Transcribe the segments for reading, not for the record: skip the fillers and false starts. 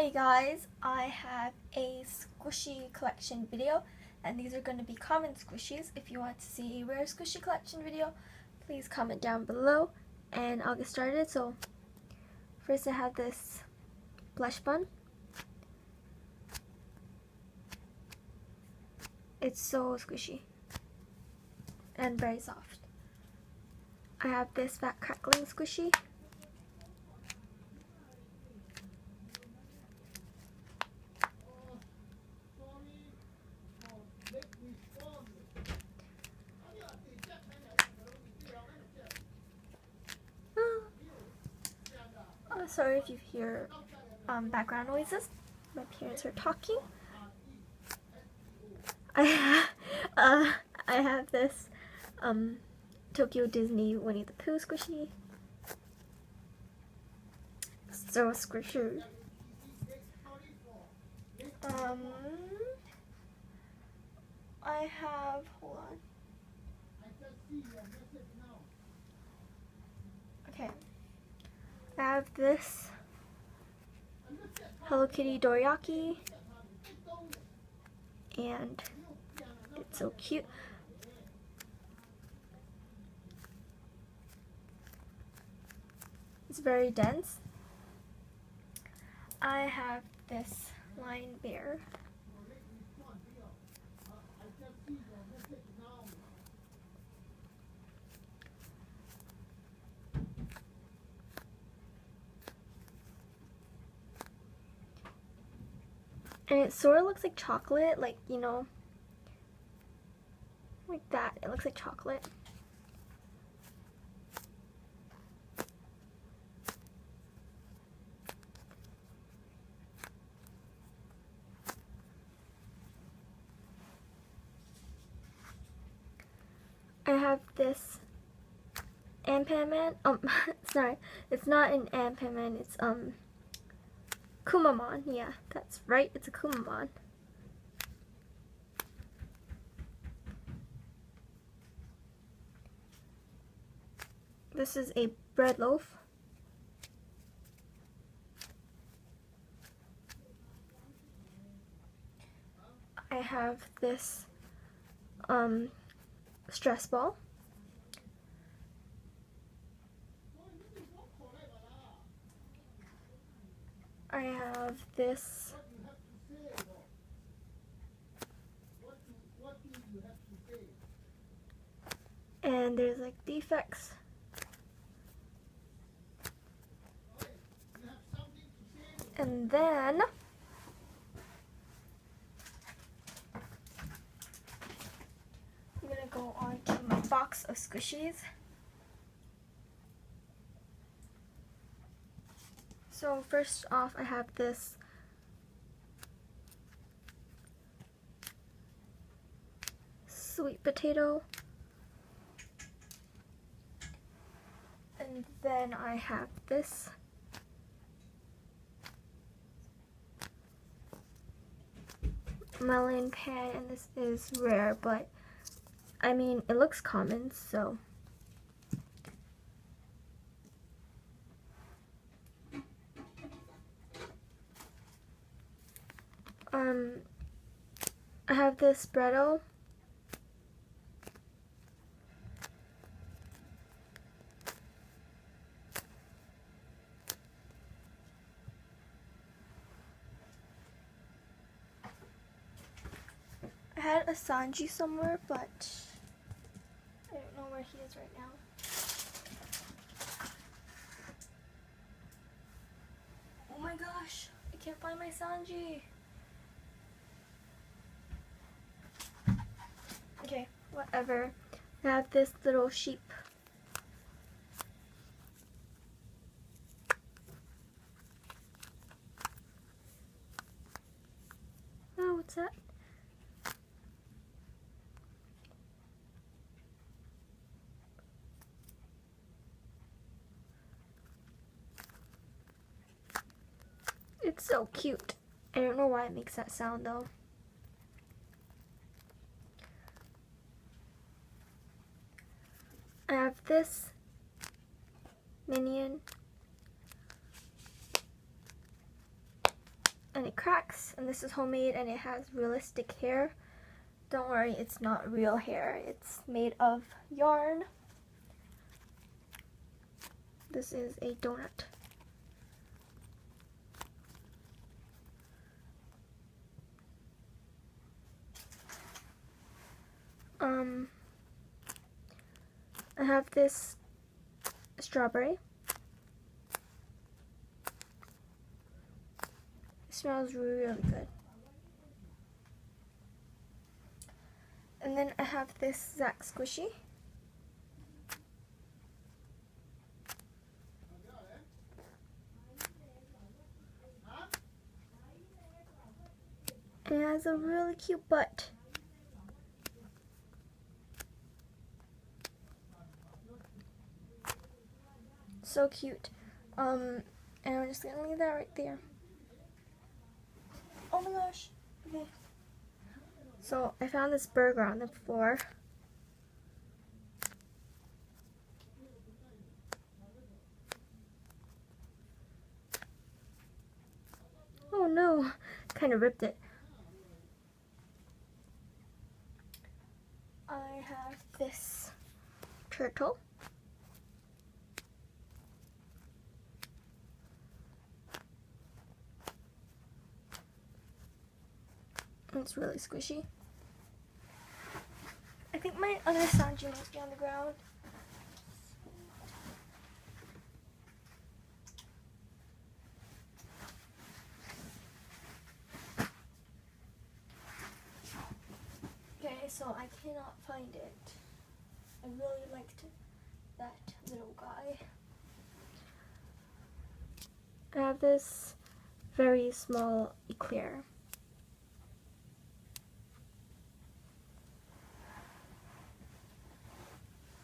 Hey guys, I have a squishy collection video, and these are going to be common squishies. If you want to see a rare squishy collection video, please comment down below and I'll get started. So first I have this blush bun. It's so squishy and very soft. I have this fat crackling squishy. Sorry if you hear background noises. My parents are talking. I have this Tokyo Disney Winnie the Pooh squishy. So squishy. I have, hold on. Okay. I have this Hello Kitty Dorayaki, and it's so cute. It's very dense. I have this Lion Bear. And it sort of looks like chocolate, like, you know, like that. It looks like chocolate. I have this Anpanman. Sorry, it's not an Anpanman. It's Kumamon. Yeah, that's right. It's a Kumamon. This is a bread loaf. I have this stress ball. I have this and there's like defects. And then I'm gonna go on to my box of squishies. So first off, I have this sweet potato. And then I have this melon pan, and this is rare, but I mean, it looks common, so. I have this Bretto. I had a Sanji somewhere, but I don't know where he is right now. Oh my gosh, I can't find my Sanji. Okay, whatever. I have this little sheep. Oh, what's that? It's so cute. I don't know why it makes that sound though. I have this Minion. and it cracks, and this is homemade and it has realistic hair. Don't worry, it's not real hair. It's made of yarn. This is a donut. I have this strawberry. It smells really good. And then I have this Zack Squishy. It has a really cute butt. So cute. And I'm just gonna leave that right there. Oh my gosh. Okay. So I found this burger on the floor. Oh no, kind of ripped it. I have this turtle. It's really squishy. I think my other Sanji must be on the ground. Okay, so I cannot find it. I really liked that little guy. I have this very small eclair.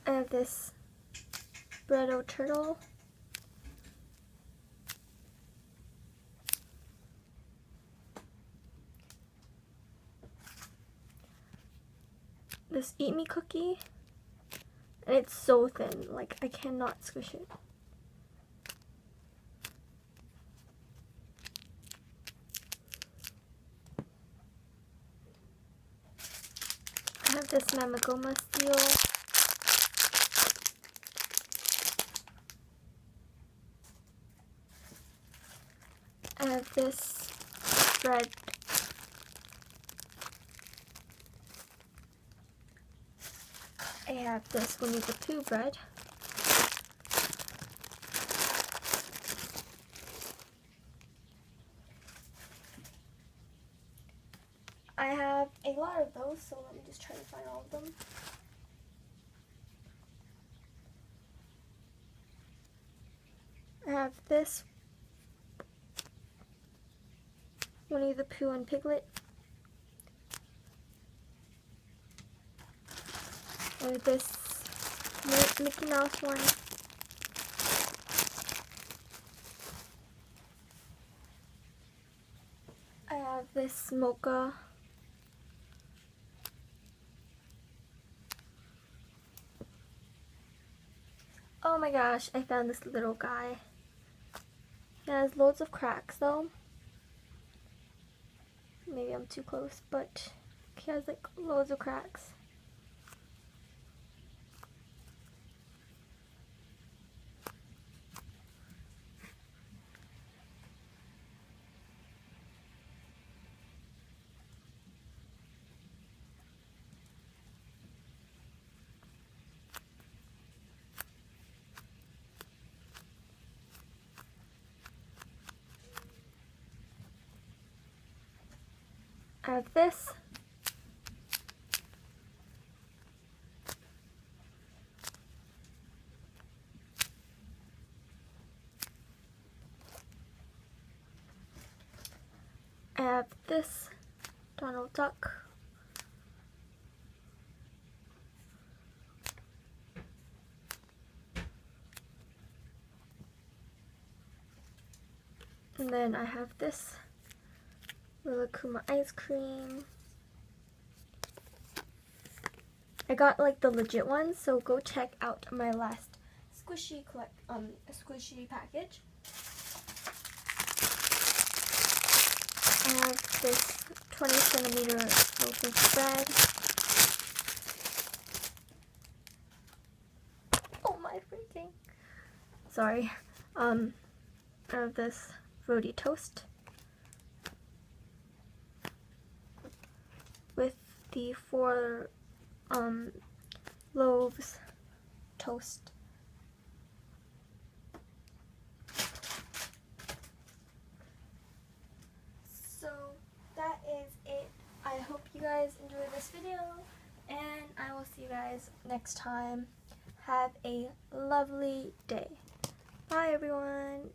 I have this Bretto turtle. This Eat Me cookie. And it's so thin, like I cannot squish it. I have this Mamagoma seal. I have this bread. I have this Winnie the Pooh bread. I have a lot of those, so let me just try to find all of them. I have this Winnie the Pooh and Piglet. And this Mickey Mouse one. I have this mocha. Oh my gosh, I found this little guy. He has loads of cracks though. Maybe I'm too close, but he has like loads of cracks. I have this. I have this Donald Duck. And then I have this Rilakkuma ice cream. I got like the legit ones, so go check out my last squishy squishy package. have this 20 centimeter loaf of bread. Oh my freaking! Sorry. Of this roti toast with the 4 loaves toast. So that is it. I hope you guys enjoyed this video, and I will see you guys next time. Have a lovely day. Bye everyone.